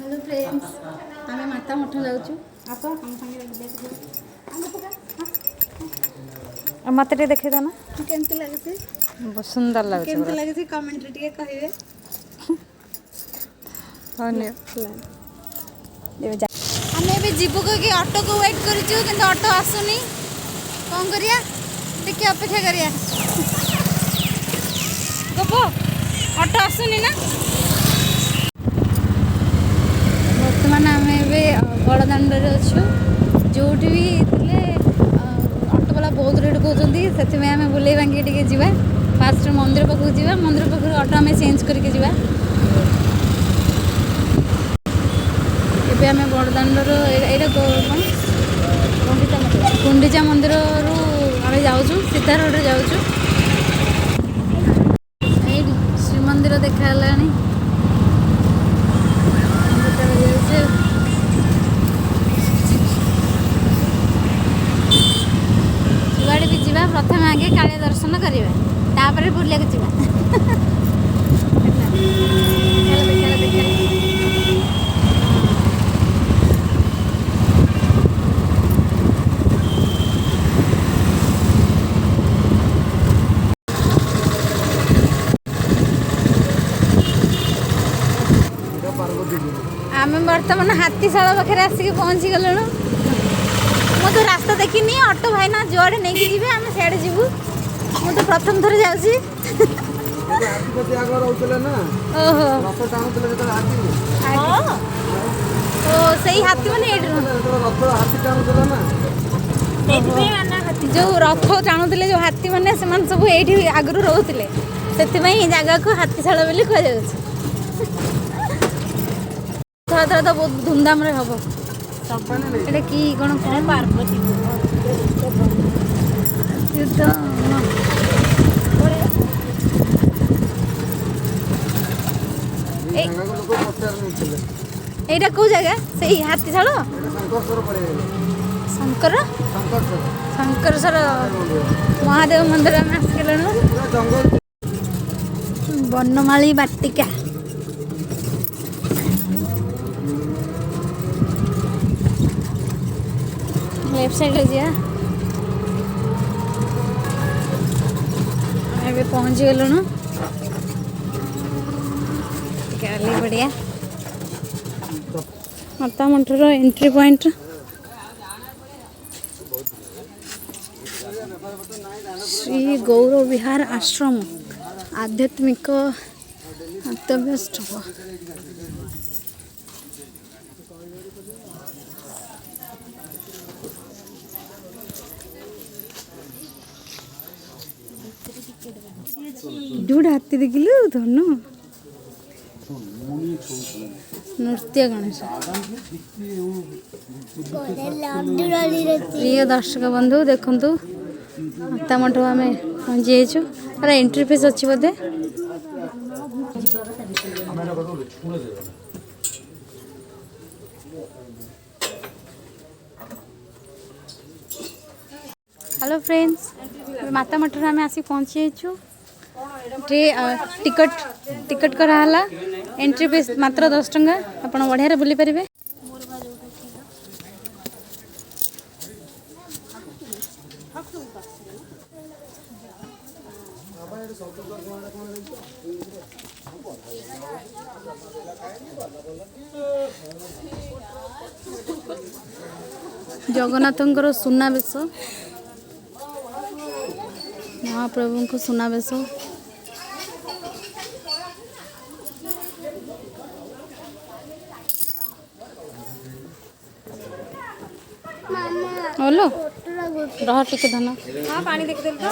Hello friends, आम माता मठ जाऊँ आस मत देखे ना केमती लगे बहुत सुंदर लगे केमती लगे कमेंट रे कहे आम ए जीवु कि ऑटो को वेट कर ऑटो आसुनी कौन करिया टिके अपेक्षा करिया गप ऑटो आसुनी ना बर्तमान आम बड़दाण्ड अच्छु जो भी थे ऑटो वाला बहुत रेट कहते से आम बुले भांगी टे जा फास्ट मंदिर पाखक जा मंदिर पाखर ऑटो आम चेंज करके जा ଏବେ ଆମେ ବଡ଼ଦାଣ୍ଡର ଏଇଟା କ'ଣ ଗୁଣ୍ଡିଚା ମନ୍ଦିରରୁ ଆମେ ଯାଉଛୁ ସିଧା ରୋଡ଼ରେ ଯାଉଛୁ। ଏଇଠି ଶ୍ରୀମନ୍ଦିର ଦେଖାହେଲାଣି ଯୁଆଡ଼େ ବି ଯିବା ପ୍ରଥମେ ଆଗେ କାଳିଆ ଦର୍ଶନ କରିବା ତାପରେ ବୁଲିବାକୁ ଯିବା। आम बर्तमान हाथीशाल पाखे आसिक पहुँची गलु मुझे रास्ता देखनी ऑटो भाईना जुआड़े नहीं कि आम सियाड़े जीवु मु तो प्रथम थर जाऊँगी से हाथी मैंने जो रथ टाणुले जो हाथी मैंने सब ये आगु रोते से जगह को हाथीशाल बोली कहुच्छे थोड़ा तो बहुत धूमधाम रे हम एटा कि कौन पार्वती एटा कौ जगह से हाथीशाल शंकर शंकरसर महादेव मंदिर में आसगल बनमाली बाटिका लेफ्ट साइड जा पहुँच गलुनु बढ़िया माता मठर एंट्री पॉइंट श्री गौर विहार आश्रम आध्यात्मिक गंतव्यस्थल जोड़ा हाथी देखिलु धनु नृत्य गणेश प्रिय दर्शक बंधु देखु माता मठ आम पहुँची जाइए तार एंट्री फीस अच्छी बोधे हेलो फ्रेंड्स माता मठर आम आसिक पहुँची जाइए टिकट टिकट कराला एंट्री फीस मात्र 10 टंका आप बढ़िया बुली पारे। जगन्नाथंकर सुनावेश महाप्रभु को सुनावेश बोलो रह टिके धन हाँ पानी देखते तो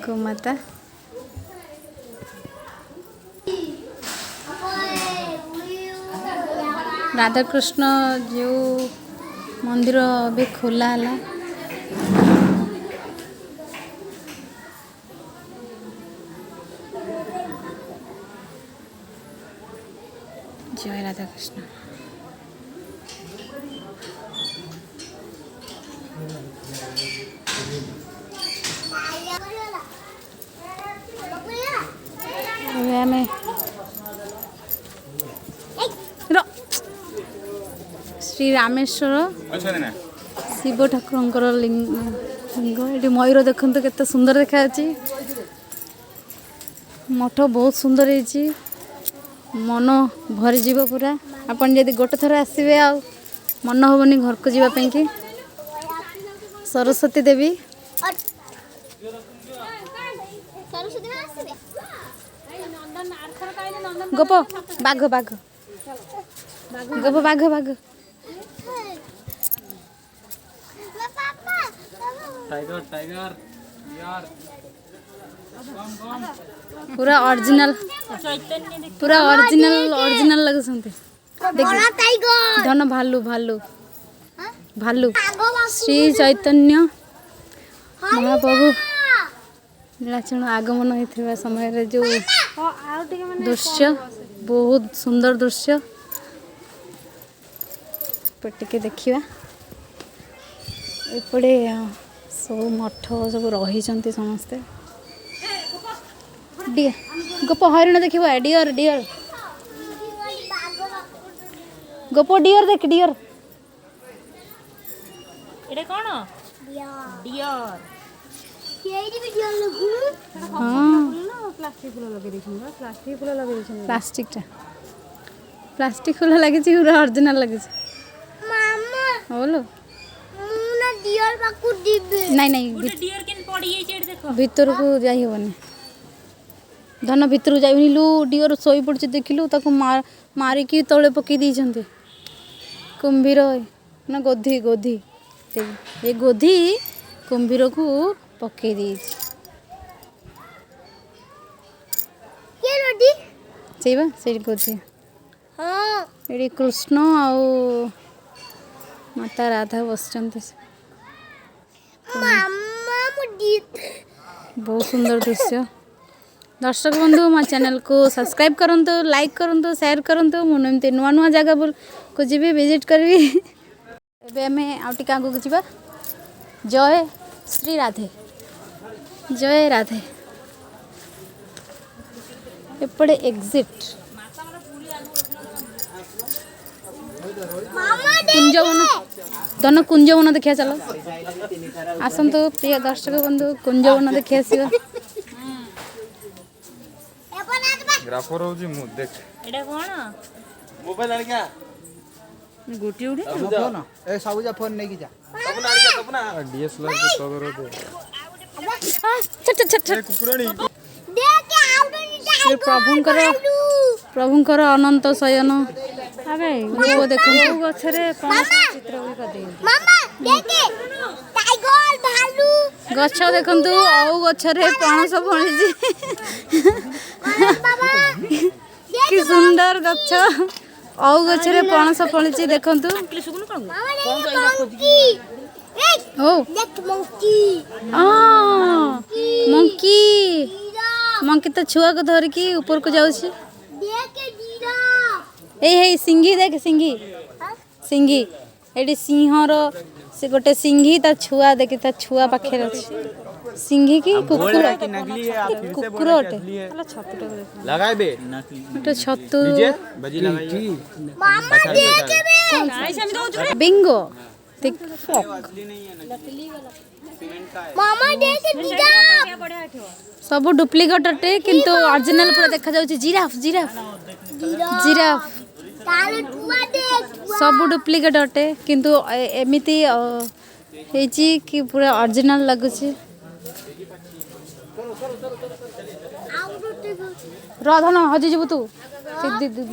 गोमाता राधा कृष्ण जो मंदिर भी खोला है जय राधा कृष्ण। श्री रामेश्वर शिव ठाकुर लिंग ये मयूर देखते केते सुंदर देखा मठ बहुत सुंदर है मन भरीज पूरा आपन जदि गोटे थर आसबे आ मन हेनी घर को जावाई कि सरस्वती देवी गोप बाघ बाघ गोप बाघ बाघ टाइगर टाइगर यार पूरा ओरिजिनल ओरिजिनल लगुंट धन भालू भालू भालू श्री चैतन्य महाप्रभु नीलाचल आगमन होता समय जो दृश्य बहुत सुंदर दृश्य टे देखा एपटे सब मठ सब रही समस्ते गोप हरिण देख डियर डियर गोप डियर देख डियर कौन डियर हाँ प्लास्टिक फूल लगे प्लास्टिक फूल लगे प्लास्टिक फूल लगे पूरा ओरिजिनल लगे बोलो नहीं नहीं भीतर को जाई हेनी धन भीतर जाइनी लु डियर शोई पड़ी देखिलु ताको मारिकी तले पकई देइछन्ते कुंभीर ना गोधी गोधी ये गोधी कुंभीर को पकई देइछ से गोधी ये कृष्ण आउ माता राधा बसचंती बहुत सुंदर दृश्य दर्शक बंधु मो चैनल को सब्सक्राइब करंतु लाइक करंतु शेयर करंतु मुझे नुआ नुआ जगह को जी विजिट करी एबे हमें आउटी आगू को जीवा जय श्री राधे जय राधे एपटे एग्जिट कुंजवन धन कुंजवन देखिया चलो आसतु प्रिय दर्शक बंधु कुंजवन देखिए आसवा ग्राफर होजी मु देख एटा कोन मोबाइल आनि क्या गोटी उठी फोन ए सबुजा फोन नहीं की जा सपना डीएसएलआर के कवर दे छट छट छट कुकुरानी श्री प्रभुंकर अनंत शयन अबे रूप देखो गछरे पणस चित्र भी कर गछ देखंतु औ गछरे पणस फळिछि कि सुंदर गछ औ गछरे पणस फळिछि देखंतु ओ मंकी मंकी तो छुआ को धरिकी ऊपर को जाउछि ए सिंघी देख सिंघी सिंघी एटी सिंहर से गोटे सिंघी ता छुआ देखी ता छुआ पाखे अच्छी सिंघी की कुकुर कुकुर अटे लगाए बे गोटे छतु बजी लगाई बिंगो सब डुप्लिकेट अटे किंतु ओरिजिनल पूरा देखा जाउछि जिराफ जिराफ जिराफ सब डुप्लिकेट अटे किंतु एमिति हेची कि पूरा ओरिजिनल लगुछि रधन हजि जीवु तू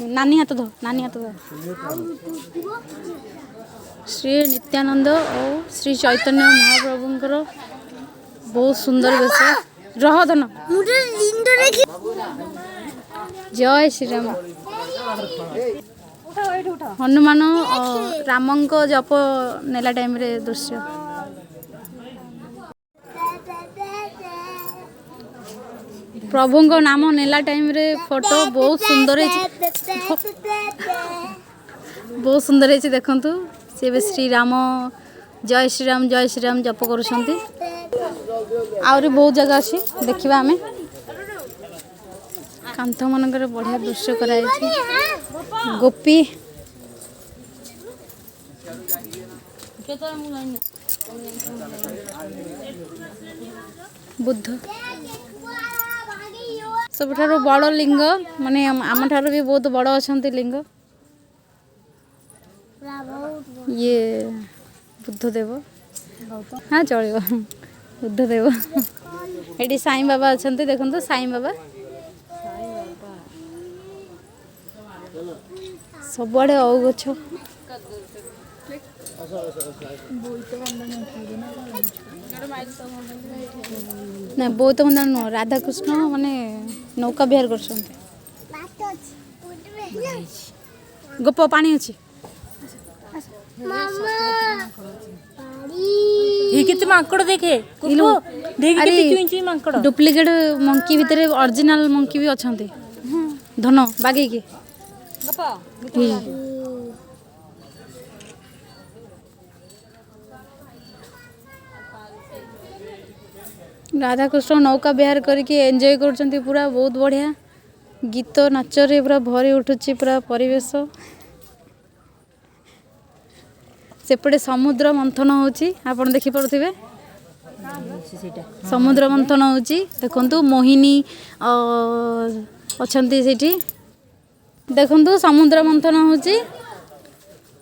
नानी हाथ धो नानी हाथ धो श्री नित्यानंद और श्री चैतन्य महाप्रभुंकर बहुत सुंदर वेश रह धन जय श्री राम हनुमान रामंक जप नेला टाइम रे दृश्य प्रभुंक नाम नेला टाइम रे फोटो बहुत सुंदर है बहुत सुंदर है देखंतु से श्री राम जय श्री राम जप करुछंती आउरी बहुत जगह अच्छी देखिबा हमें कांथ मानकर बढ़िया दृश्य कराई गोपी बुद्ध सबुठारु बड़ लिंग माने आम ठारु भी बहुत बड़ अच्छा लिंग ये बुद्धदेव हाँ चलो बुद्धदेव ये साईं बाबा अच्छा देखो साईं बाबा सबुआड़े औ गछ ना बहुत बंदा नुह राधाकृष्ण माने नौका विहार कर गोप पानी अच्छी ये कितने मांकड़ देखे कुकु देख कितने चुई चुई मांकड़ डुप्लीकेट मंकी भितर ओरिजिनल मंकी भी अच्छा धन बागे की राधाकृष्ण नौका विहार करके एंजॉय कर पूरा बहुत बढ़िया गीत नाच रे पूरा भरी उठुची पूरा परिवेश सेपटे समुद्र मंथन होची आपण देखि पड़ुथिबे समुद्र मंथन होची देखंतु मोहिनी अछंती सेठी देखंतु समुद्र मंथन होची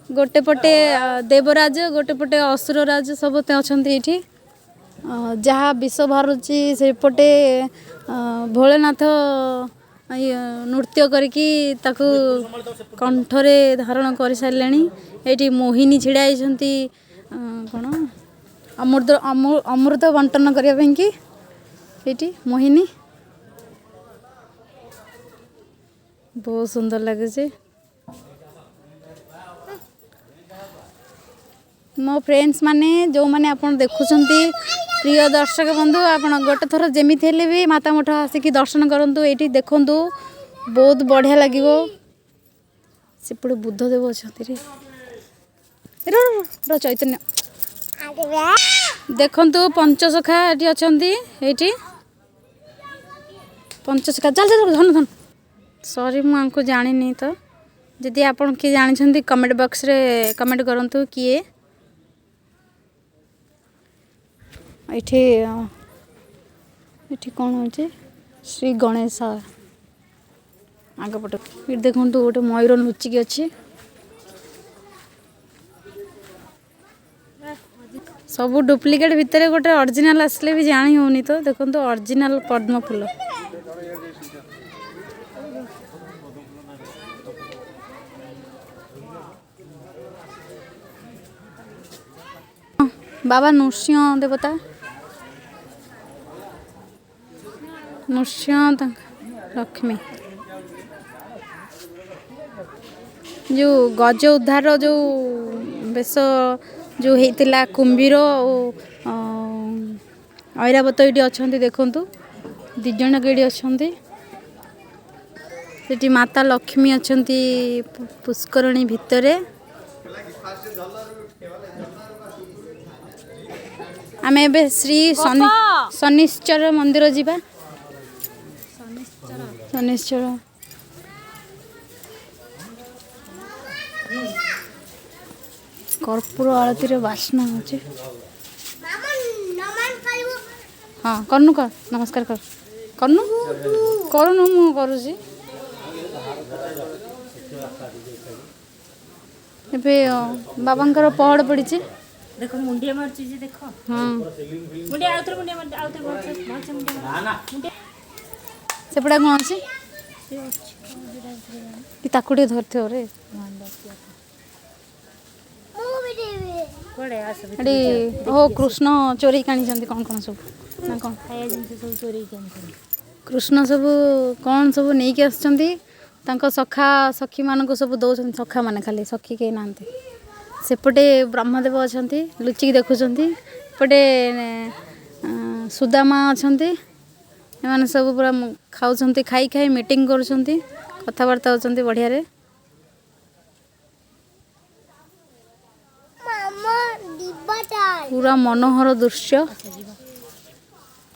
गोटे पटे देवराज गोटे पटे असुरराज सब अछंती एठी जहाँ विष बाहरुची सेपटे भोलेनाथ नृत्य करके ताकू कंठरे धारण कर सारे ये मोहिनी छिड़ा कौन अमृत बंटन करने की ये मोहिनी बहुत सुंदर लगे मो फ्रेंड्स माने जो माने आपण देखुछंती प्रिय दर्शक बंधु आपण गोटे थर जेमी हेले भी माता मठ आसिकी दर्शन करंतु एठी देखंतु बहुत बढ़िया लागिवो सेपटे बुद्धदेव अछंती रे चैतन्य देखंतु पंचसखा एठी अछंती एठी पंचसखा चल चल धन धन सॉरी मु आंको जानि नहीं तो जदि आपण के जानि छंती कमेंट बॉक्स रे कमेंट करंतु किए ये कौन हो श्री गणेश आगपट ये देखो गोटे मयूर लुचिकी अच्छी सब डुप्लिकेट भितर गोटे ओरिजिनल आसले भी जानी होनी तो देखो ओरिजिनल पद्म फूल बाबा नृसिंह देवता नृसिंह लक्ष्मी जो गज उद्धार जो बेश जो होता कुंभीर ऐरावत ये अच्छा देखु दिज ये अच्छा से माता लक्ष्मी अच्छा पुष्करणी भितर आमे बे श्री शनिश्चर मंदिर जीवा शनिश्चर कर्पूर आरती रे वासना होचे हाँ करनु कर नमस्कार कर करनु करूनु मु करूची एबे बाबांकर पहड़ पड़ी देखो मुंडिया मारची जे देखो हाँ मुंडिया आउतर मुंडिया मार आउतर मार मुंडिया सेपड़ा कौन अच्छी कि ताकुटे धरथे रे कोड़े आस अरे हो कृष्ण चोरी कानी जंती कौन कौन सब ना कौन खाया जिनसे सब चोरी कानी कृष्ण सब कौन सब नहीं के आछंती तांको सखा सखी मानको सब दौछन सखा माने खाली सखी के नांते सेपटे ब्रह्मदेव अच्छा लुचिकी देखुंट पटे सुदामा अच्छा एम सब पूरा खाऊँ खाई खाई मीटिंग करुँच कथबार्ता होती बढ़िया रे पूरा मनोहर दृश्य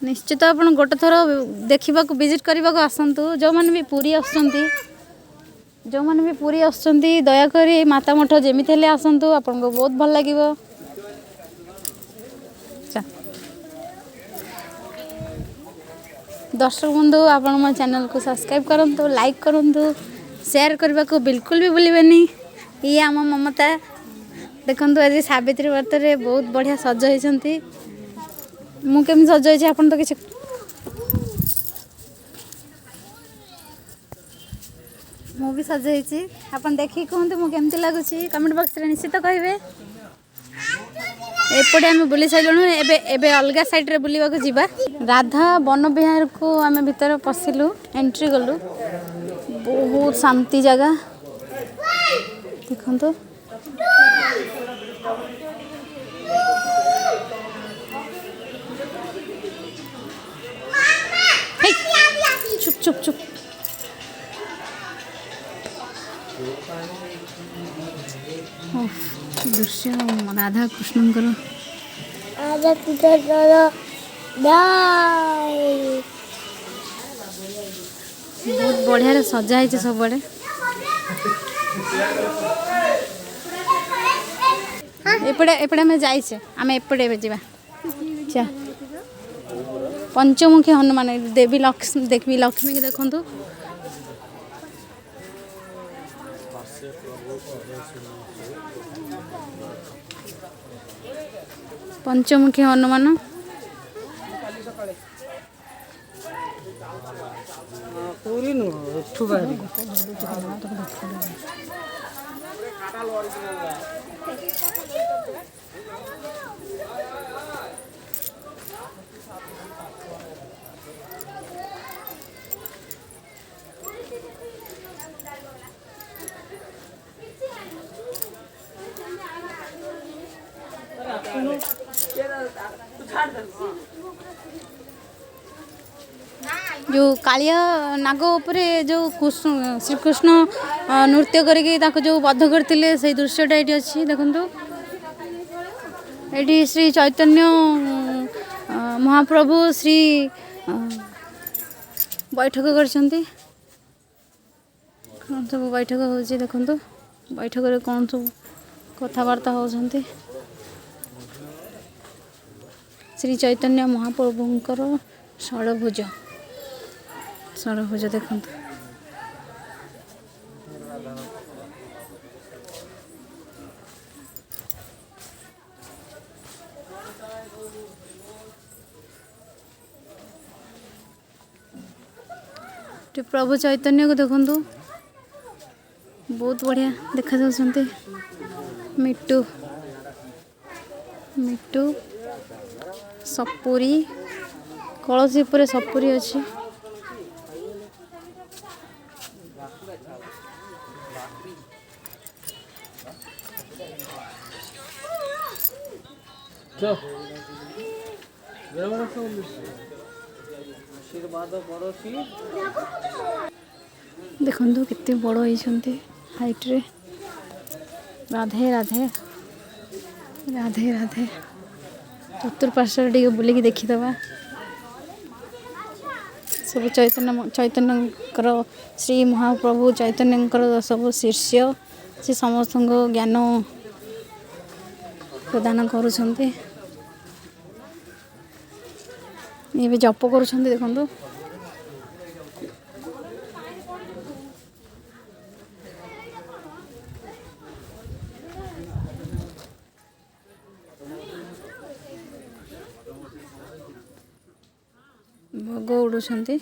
निश्चित आप गोटे थर देखा विजिट करने को आसतु जो मैंने भी पूरी आसुँच जो मैंने भी पूरी आसुँच दयाकोरी माता मठ जमी हेल्ले आसतु आपको बहुत भल लगे। दर्शक बंधु आप मो चैनल को सब्सक्राइब करूँ, लाइक करूँ, शेयर करने को बिल्कुल भी भूलिए। ये आम ममता देखु आज सावित्री व्रत रे बहुत बढ़िया सज होती। मुझे सज होती आप तो किसी मु भी सजाई आप देखिए कहते मुझे केमती लगुच कमेंट बॉक्स रे निश्चित कहे। एपटे आम बुली सारूँ एबे अलग साइड रे बुलवा जावा। राधा वन विहार को आम भीतर पशिलु एंट्री कलु। बहुत शांति जगह देखो। चुप चुप चुप दृश्य राधा कृष्णकर बहुत बढ़िया सजाई सब बड़े। एपटे एपटे आम जाइए आम एपटे जावा पंचमुखी हनुमान देवी लक्ष्मी देखी लक्ष्मी की देखु। पंचमुखी हनुमान जो कालिया नाग उपरे जो श्रीकृष्ण नृत्य करके जो बध करते से दृश्यटा ये अच्छी देखु। ये श्री चैतन्य महाप्रभु श्री बैठक कर सब बैठक हो देखु। बैठक रे कौन सब कथबार्ता होती श्री चैतन्य महाप्रभुंकर षड़भुज देखु। प्रभु चैतन्य को देखु बहुत बढ़िया देखा जाउछन्ते। मिट्टू मिट्टू सपुरी कलसी पर सपुरी अच्छी। देखो कितने बड़ होती हाइट रे। राधे राधे राधे राधे चतुर्पार्श्व टे बुलिकी देखीदबा सब चैतन्यकर श्री महाप्रभु चैतन्यकर सब शिष्य से समस्त ज्ञान प्रदान करुछन्ते। ये भी जप करुछन्ते देखो। भोग उड़ुछन्ति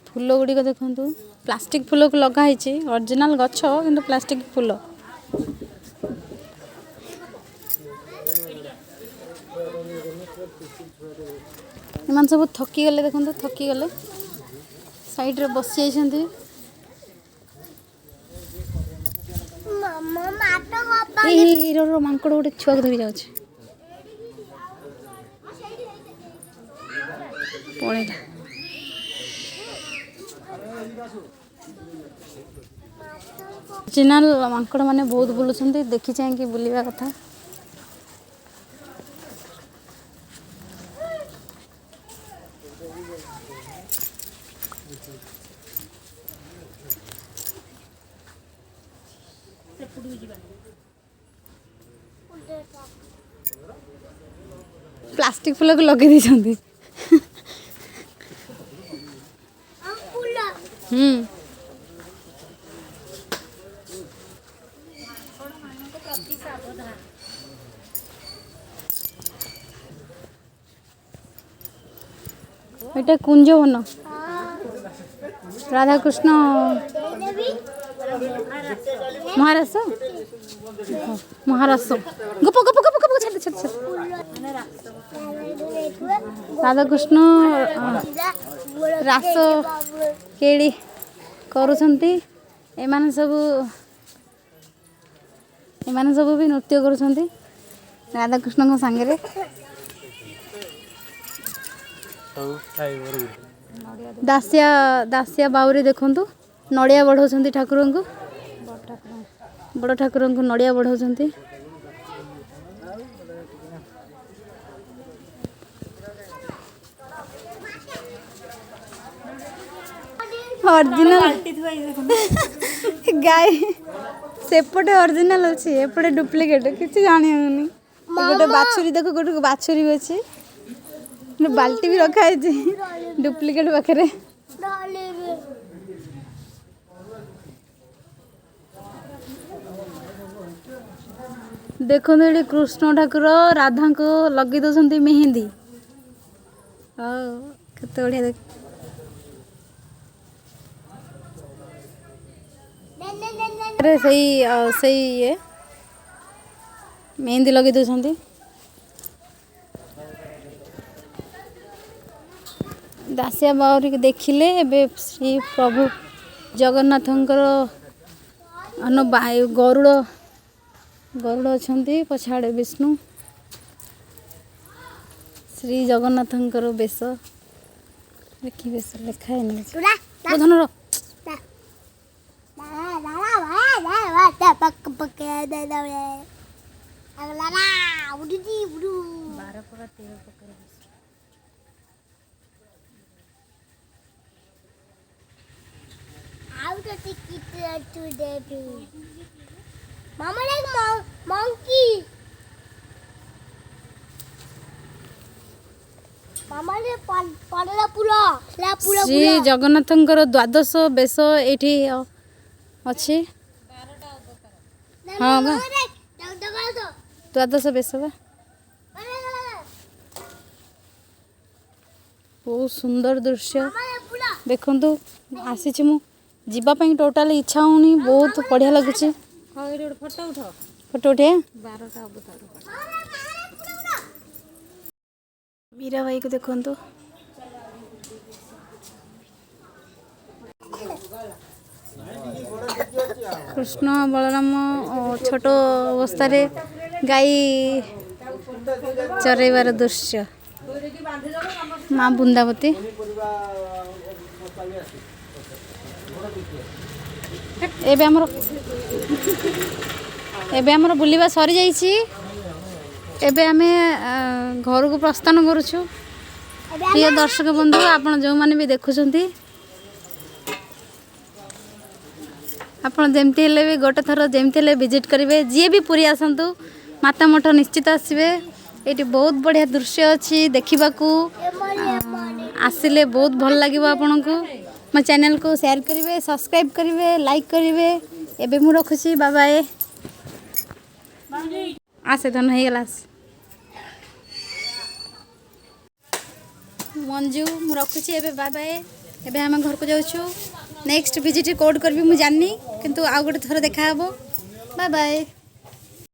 फूल गुड़िक देखु। प्लास्टिक फूल को लगाई ओरिजिनल गछ किंतु प्लास्टिक फूल। इन सब थकी गले देखो थकी गले साइड रे बसी जाइछन्ति। हीरो मांकड़ गोटे छुआ को धरी जाउछ पड़ेगा। ओरिजिनल मांकड़ माने बहुत बुलुछन्ति देखी चाहिए बुलिया कथा। प्लास्टिक फूल को लगे दी এটা কুঞ্জবন রাধাকৃষ্ণ মহারাষ্ট্র মহারাষ্ট্র গপ গপ গপ গপ ছাড় ছাড় ছাড় রাধাকৃষ্ণ ରାସ କେଳି କରୁଛନ୍ତି ଏମାନେ ସବୁ ବି ନୃତ୍ୟ କରୁଛନ୍ତି ରାଧାକୃଷ୍ଣଙ୍କ ସାଙ୍ଗରେ ଦାସିଆ ବାଉରୀ ଦେଖନ୍ତୁ ନଡ଼ିଆ ବଢ଼ାଉଛନ୍ତି ଠାକୁରଙ୍କୁ ବଡ଼ ଠାକୁରଙ୍କୁ ନଡ଼ିଆ ବଢ଼ାଉଛନ୍ତି ଅରିଜିନାଲ ଗାଈ ସେପଟେ ଅରିଜିନାଲ ଅଛି ଏପଟେ ଡୁପ୍ଲିକେଟ କିଛି ଜାଣି ହେଉନି ଗୋଟେ ବାଛୁରୀ ଦେଖ ଗୋଟେ ବାଛୁରୀ ବି ଅଛି ବାଲ୍ଟି ବି ରଖା ହେଇଛି ଡୁପ୍ଲିକେଟ ପାଖରେ ଦେଖନ୍ତୁ ଏଠି କୃଷ୍ଣ ଠାକୁର ରାଧାଙ୍କୁ ଲଗେଇ ଦେଉଛନ୍ତି ମେହେନ୍ଦି ଆଉ କେତେ ବଢ଼ିଆ ଦେଖ ସେଇ ଇଏ ମେହେନ୍ଦି ଲଗେଇ ଦେଉଛନ୍ତି ଦାସିଆ ବାଉରୀକି ଦେଖିଲେ ଏବେ ଶ୍ରୀ ପ୍ରଭୁ ଜଗନ୍ନାଥଙ୍କର ଗରୁଡ଼ ଅଛନ୍ତି ପଛଆଡ଼େ ବିଷ୍ଣୁ ଶ୍ରୀ ଜଗନ୍ନାଥଙ୍କର ବେଶ କି ବେଶ ଲେଖା ହେଇନି ଧନର ଶ୍ରୀ ଜଗନ୍ନାଥଙ୍କର ଦ୍ୱାଦଶ ବେଶ ଏଇଠି ଅଛି ହଁ ବା ଦ୍ୱାଦଶ ବେଶ ବା ବହୁତ ସୁନ୍ଦର ଦୃଶ୍ୟ ଦେଖନ୍ତୁ ଆସିଛି ମୁଁ ଯିବା ପାଇଁ ଟୋଟାଲି ଇଚ୍ଛା ହେଉନି ବହୁତ ବଢ଼ିଆ ଲାଗୁଛି ଫଟୋ ଉଠେଇବା ମୀରା ଭାଇକୁ ଦେଖନ୍ତୁ କୃଷ୍ଣ ବଳରାମ ଛୋଟ ଅବସ୍ଥାରେ ଗାଈ ଚରେଇବାର ଦୃଶ୍ୟ ମା ବୃନ୍ଦାବତୀ ଏବେ ଆମର ବୁଲିବା ସରିଯାଇଛି ଏବେ ଆମେ ଘରକୁ ପ୍ରସ୍ଥାନ କରୁଛୁ ପ୍ରିୟ ଦର୍ଶକ ବନ୍ଧୁ ଆପଣ ଯେଉଁମାନେ ବି ଦେଖୁଛନ୍ତି ଆପଣ ଯେମିତି ହେଲେ ବି ଗୋଟେ ଥର ଯେମିତି ହେଲେ ଭିଜିଟ୍ କରିବେ ଯିଏ ବି ପୁରୀ ଆସନ୍ତୁ ମାତା ମଠ ନିଶ୍ଚିତ ଆସିବେ ଏଇଠି ବହୁତ ବଢ଼ିଆ ଦୃଶ୍ୟ ଅଛି ଦେଖିବାକୁ ଆସିଲେ ବହୁତ ଭଲ ଲାଗିବ ଆପଣଙ୍କୁ ମୋ ଚ୍ୟାନେଲକୁ ସେୟାର କରିବେ ସବସ୍କ୍ରାଇବ୍ କରିବେ ଲାଇକ୍ କରିବେ ଏବେ ମୁଁ ରଖୁଛି ବାଏ ବାଏ ଆସେ ଧନ ହେଇଗଲା ମଞ୍ଜୁ ମୁଁ ରଖୁଛି ଏବେ ବାଏ ବାଏ ଏବେ ଆମେ ଘରକୁ ଯାଉଛୁ ନେକ୍ସଟ ଭିଜିଟ୍ କୋଉଠି କରିବି ମୁଁ ଜାଣିନି କିନ୍ତୁ ଆଉ ଗୋଟେ ଥର ଦେଖା ହେବ ବାଏ ବାଏ।